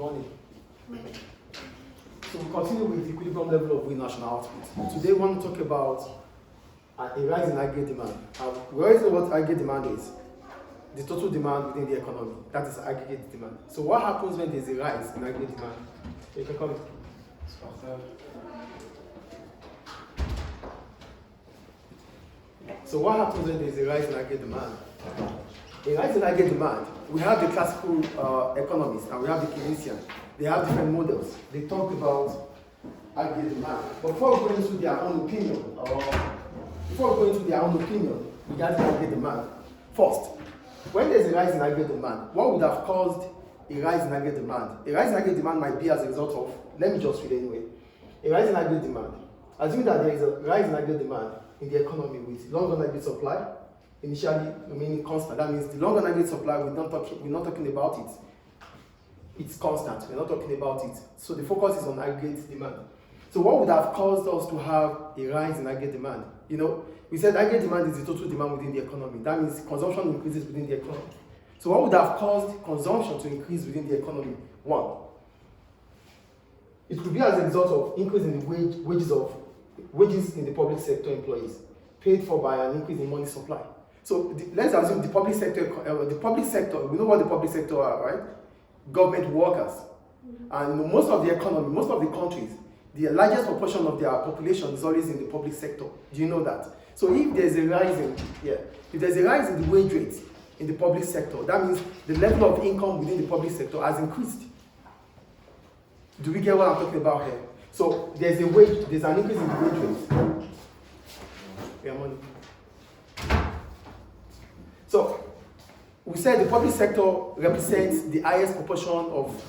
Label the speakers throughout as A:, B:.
A: Morning. So we continue with the equilibrium level of real national output. Today we want to talk about a rise in aggregate demand. We already know what aggregate demand is. The total demand within the economy. That is aggregate demand. So what happens when there's a rise in aggregate demand? You can come. So what happens when there's a rise in aggregate demand? A rise in aggregate demand, we have the classical economists and we have the Keynesian. They have different models. They talk about aggregate demand. But before we go into their own opinion, regarding aggregate demand, first, when there's a rise in aggregate demand, what would have caused a rise in aggregate demand? A rise in aggregate demand might be as a result of, let me just read anyway. A rise in aggregate demand. Assuming that there is a rise in aggregate demand in the economy with long-run aggregate supply, initially remaining constant. That means the long-run aggregate supply, we're not talking about it. It's constant, we're not talking about it. So the focus is on aggregate demand. So what would have caused us to have a rise in aggregate demand? You know, we said aggregate demand is the total demand within the economy. That means consumption increases within the economy. So what would have caused consumption to increase within the economy? One, it could be as a result of increase in the wages in the public sector employees, paid for by an increase in money supply. So let's assume the public sector, we know what the public sector are, right? Government workers. And most of the economy, most of the countries, the largest proportion of their population is always in the public sector. Do you know that? So if there's a rise in the wage rate in the public sector, that means the level of income within the public sector has increased. Do we get what I'm talking about here? So there's an increase in the wage rate. Yeah, money. So we said the public sector represents the highest proportion of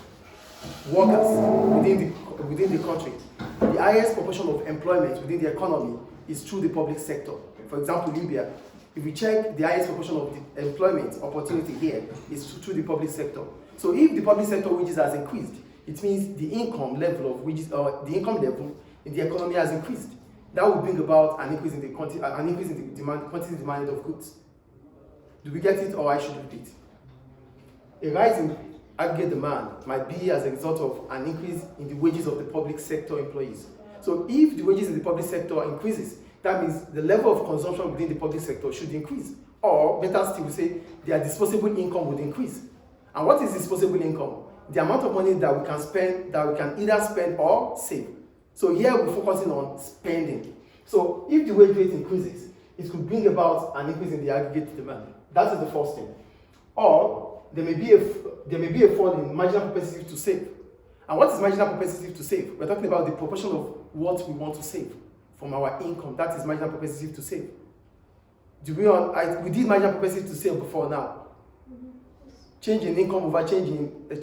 A: workers within the country. The highest proportion of employment within the economy is through the public sector. For example, Libya, if we check, the highest proportion of the employment opportunity here is through the public sector. So if the public sector wages has increased, it means the income level of wages, or the income level in the economy has increased. That will bring about an increase in the quantity demanded of goods. Do we get it, or I should repeat? A rise in aggregate demand might be as a result of an increase in the wages of the public sector employees. So if the wages in the public sector increases, that means the level of consumption within the public sector should increase. Or better still, we say their disposable income would increase. And what is disposable income? The amount of money that we can spend, that we can either spend or save. So here we're focusing on spending. So if the wage rate increases, it could bring about an increase in the aggregate demand. That is the first thing. Or there may be a fall in marginal propensity to save. And what is marginal propensity to save? We're talking about the proportion of what we want to save from our income. That is marginal propensity to save. We did marginal propensity to save before now. Change in income over change in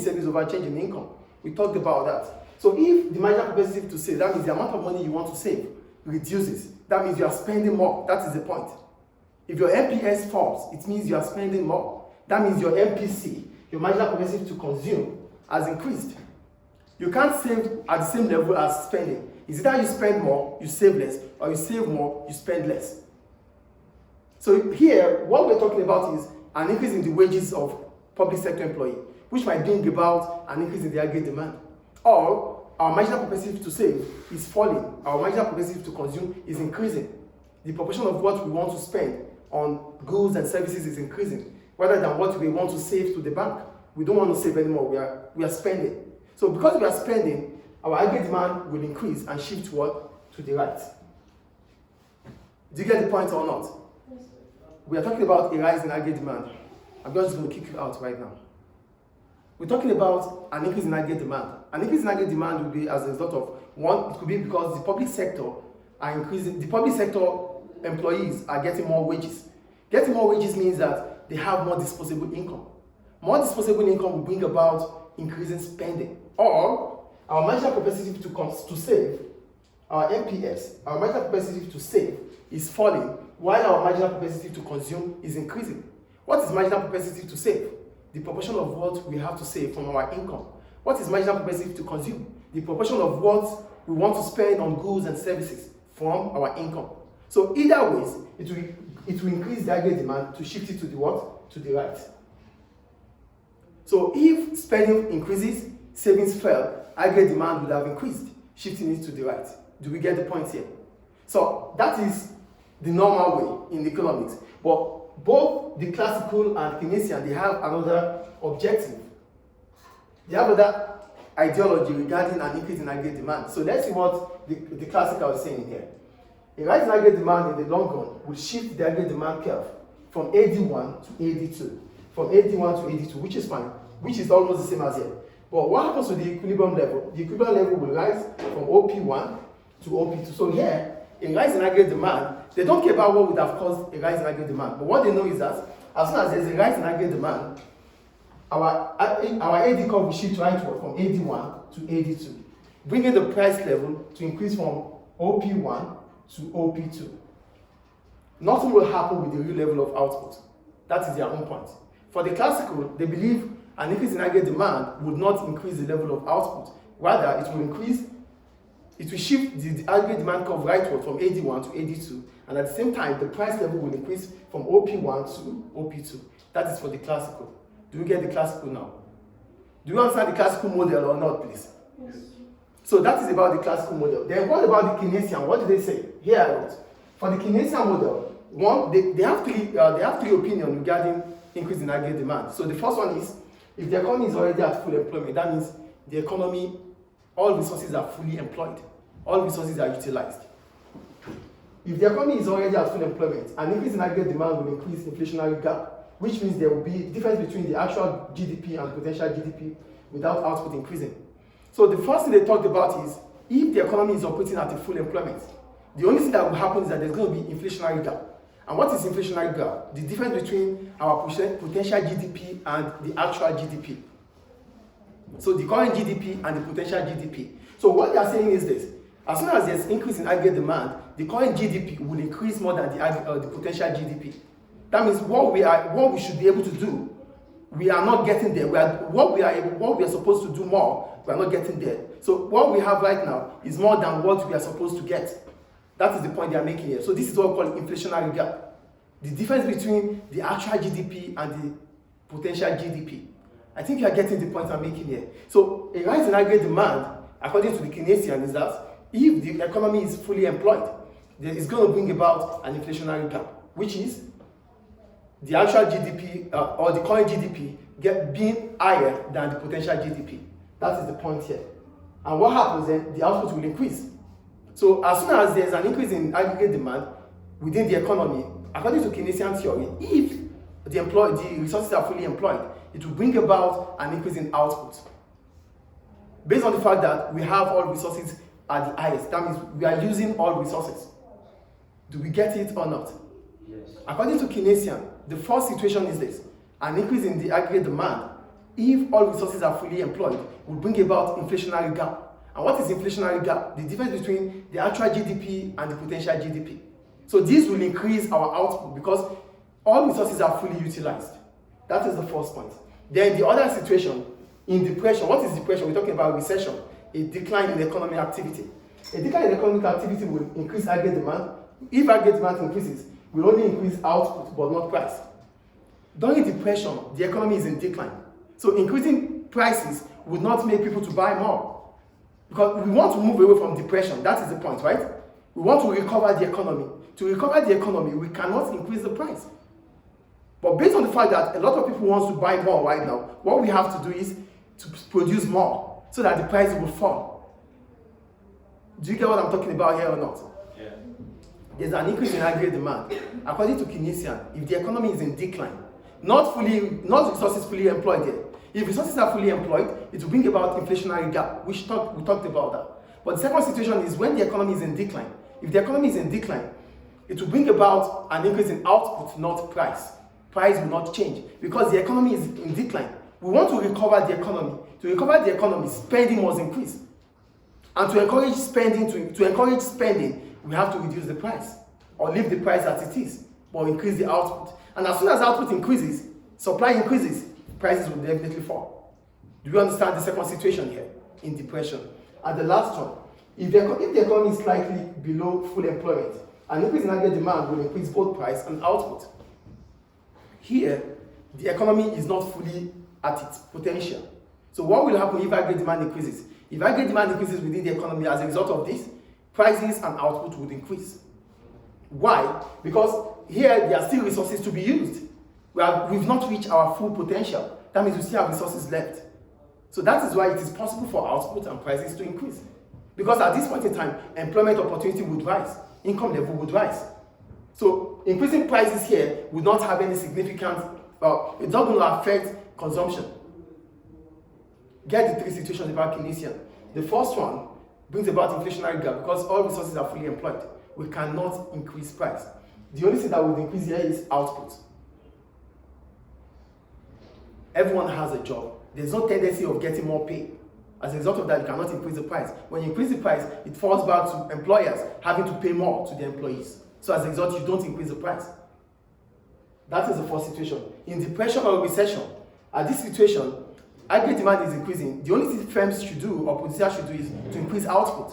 A: savings over change in income. We talked about that. So if the marginal propensity to save, that means the amount of money you want to save reduces. That means you are spending more. That is the point. If your MPS falls, it means you are spending more. That means your MPC, your marginal propensity to consume, has increased. You can't save at the same level as spending. It's either you spend more, you save less, or you save more, you spend less. So here, what we're talking about is an increase in the wages of public sector employees, which might bring about an increase in the aggregate demand. Or our marginal propensity to save is falling. Our marginal propensity to consume is increasing. The proportion of what we want to spend on goods and services is increasing, rather than what we want to save to the bank. We don't want to save anymore, we are spending. So because we are spending, our aggregate demand will increase and shift to the right. Do you get the point or not? We are talking about a rise in aggregate demand. I'm just going to kick you out right now. We're talking about an increase in aggregate demand. An increase in aggregate demand will be as a result of, one, it could be because the public sector are increasing, the public sector employees are getting more wages. Getting more wages means that they have more disposable income. More disposable income will bring about increasing spending. Or our marginal propensity to save, our MPS, our marginal propensity to save is falling, while our marginal propensity to consume is increasing. What is marginal propensity to save? The proportion of what we have to save from our income. What is marginal propensity to consume? The proportion of what we want to spend on goods and services from our income. So either ways, it will increase the aggregate demand to shift it to the what? To the right. So if spending increases, savings fell, aggregate demand would have increased, shifting it to the right. Do we get the point here? So that is the normal way in economics. But both the classical and Keynesian, they have another objective. They have another ideology regarding an increase in aggregate demand. So let's see what the classical is saying here. A rise in aggregate demand in the long run will shift the aggregate demand curve from AD1 to AD2. From AD1 to AD2, which is fine, which is almost the same as here. But what happens to the equilibrium level? The equilibrium level will rise from OP1 to OP2. So here, a rise in aggregate demand, they don't care about what would have caused a rise in aggregate demand. But what they know is that as soon as there's a rise in aggregate demand, our AD curve will shift rightward from AD1 to AD2, bringing the price level to increase from OP1 to OP2. Nothing will happen with the real level of output. That is their own point. For the classical, they believe an increase in aggregate demand would not increase the level of output. Rather, it will shift the aggregate demand curve rightward from AD1 to AD2, and at the same time, the price level will increase from OP1 to OP2. That is for the classical. Do you get the classical now? Do you understand the classical model or not, please? Yes. So that is about the classical model. Then what about the Keynesian? What do they say? Here I wrote. For the Keynesian model, they have three opinions regarding increase in aggregate demand. So the first one is, if the economy is already at full employment, that means the economy, all resources are fully employed. All resources are utilized. If the economy is already at full employment, an increase in aggregate demand will increase inflationary gap, which means there will be a difference between the actual GDP and potential GDP without output increasing. So the first thing they talked about is, if the economy is operating at a full employment, the only thing that will happen is that there's going to be inflationary gap. And what is inflationary gap? The difference between our potential GDP and the actual GDP. So the current GDP and the potential GDP. So what they are saying is this: as soon as there's increase in aggregate demand, the current GDP will increase more than the potential GDP. That means what we should be able to do, we are not getting there. What we are supposed to do more, we are not getting there. So what we have right now is more than what we are supposed to get. That is the point they are making here. So this is what we call inflationary gap. The difference between the actual GDP and the potential GDP. I think you are getting the point I'm making here. So a rise in aggregate demand, according to the Keynesian, is that if the economy is fully employed, then it's going to bring about an inflationary gap, which is the actual GDP or the current GDP being higher than the potential GDP. That is the point here. And what happens then? The output will increase. So as soon as there's an increase in aggregate demand within the economy, according to Keynesian theory, if the resources are fully employed, it will bring about an increase in output. Based on the fact that we have all resources at the highest, that means we are using all resources. Do we get it or not?
B: Yes.
A: According to Keynesian, the first situation is this: an increase in the aggregate demand, if all resources are fully employed, will bring about inflationary gap. And what is inflationary gap? The difference between the actual GDP and the potential GDP. So this will increase our output because all resources are fully utilized. That is the first point. Then the other situation, in depression, what is depression? We're talking about recession, a decline in economic activity. A decline in economic activity will increase aggregate demand. If aggregate demand increases, will only increase output but not price. During depression, the economy is in decline. So increasing prices would not make people to buy more. Because we want to move away from depression. That is the point, right? We want to recover the economy. To recover the economy, we cannot increase the price. But based on the fact that a lot of people want to buy more right now, what we have to do is to produce more so that the price will fall. Do you get what I'm talking about here or not?
B: Yeah.
A: There's an increase in aggregate demand. According to Keynesian, if the economy is in decline, not resources fully employed there. If resources are fully employed, it will bring about inflationary gap, we talked about that. But the second situation is when the economy is in decline. If the economy is in decline, it will bring about an increase in output, not price. Price will not change because the economy is in decline. We want to recover the economy. To recover the economy, spending must increase. And to encourage spending, we have to reduce the price or leave the price as it is, but increase the output. And as soon as output increases, supply increases, prices will definitely fall. Do you understand the second situation here in depression? And the last one, if the economy is slightly below full employment, an increase in aggregate demand will increase both price and output. Here, the economy is not fully at its potential. So what will happen if aggregate demand increases? If aggregate demand increases within the economy as a result of this, prices and output would increase. Why? Because here there are still resources to be used. We've not reached our full potential. That means we still have resources left. So that is why it is possible for output and prices to increase. Because at this point in time, employment opportunity would rise, income level would rise. So increasing prices here would not have any significant, it's not going to affect consumption. Get the three situations about Keynesian. The first one brings about inflationary gap because all resources are fully employed. We cannot increase price. The only thing that would increase here is output. Everyone has a job. There's no tendency of getting more pay. As a result of that, you cannot increase the price. When you increase the price, it falls back to employers having to pay more to their employees. So as a result, you don't increase the price. That is the first situation. In depression or recession, at this situation, aggregate demand is increasing. The only thing firms should do or producers should do is to increase output,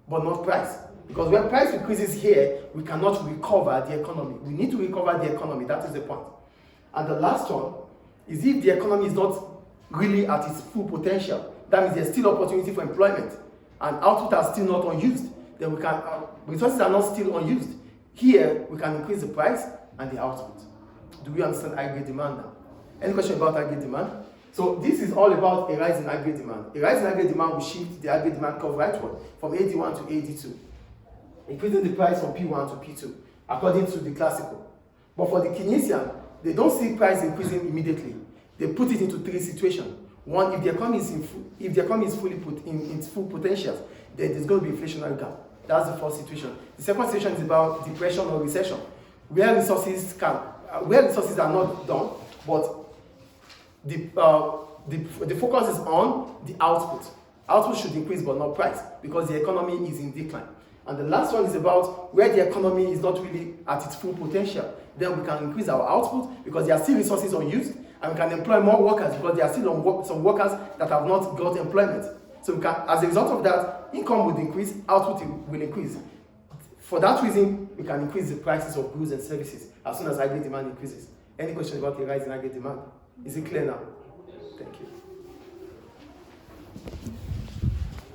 A: but not price. Because when price increases here, we cannot recover the economy. We need to recover the economy. That is the point. And the last one is if the economy is not really at its full potential, that means there's still opportunity for employment and output are still not unused, then we can, resources are not still unused. Here, we can increase the price and the output. Do we understand aggregate demand now? Any question about aggregate demand? So this is all about a rise in aggregate demand. A rise in aggregate demand will shift the aggregate demand curve rightward from AD1 to AD2, increasing the price from P1 to P2, according to the classical. But for the Keynesian, they don't see price increasing immediately. They put it into three situations. One, if the economy is fully put in its full potential, then there's going to be inflationary gap. That's the first situation. The second situation is about depression or recession, where resources are not done, but the focus is on the output. Output should increase, but not price, because the economy is in decline. And the last one is about where the economy is not really at its full potential. Then we can increase our output because there are still resources unused, and we can employ more workers because there are still some workers that have not got employment. So we can, as a result of that, income would increase, output will increase. For that reason, we can increase the prices of goods and services as soon as aggregate demand increases. Any question about the rise in aggregate demand? Is it clear now? Thank you.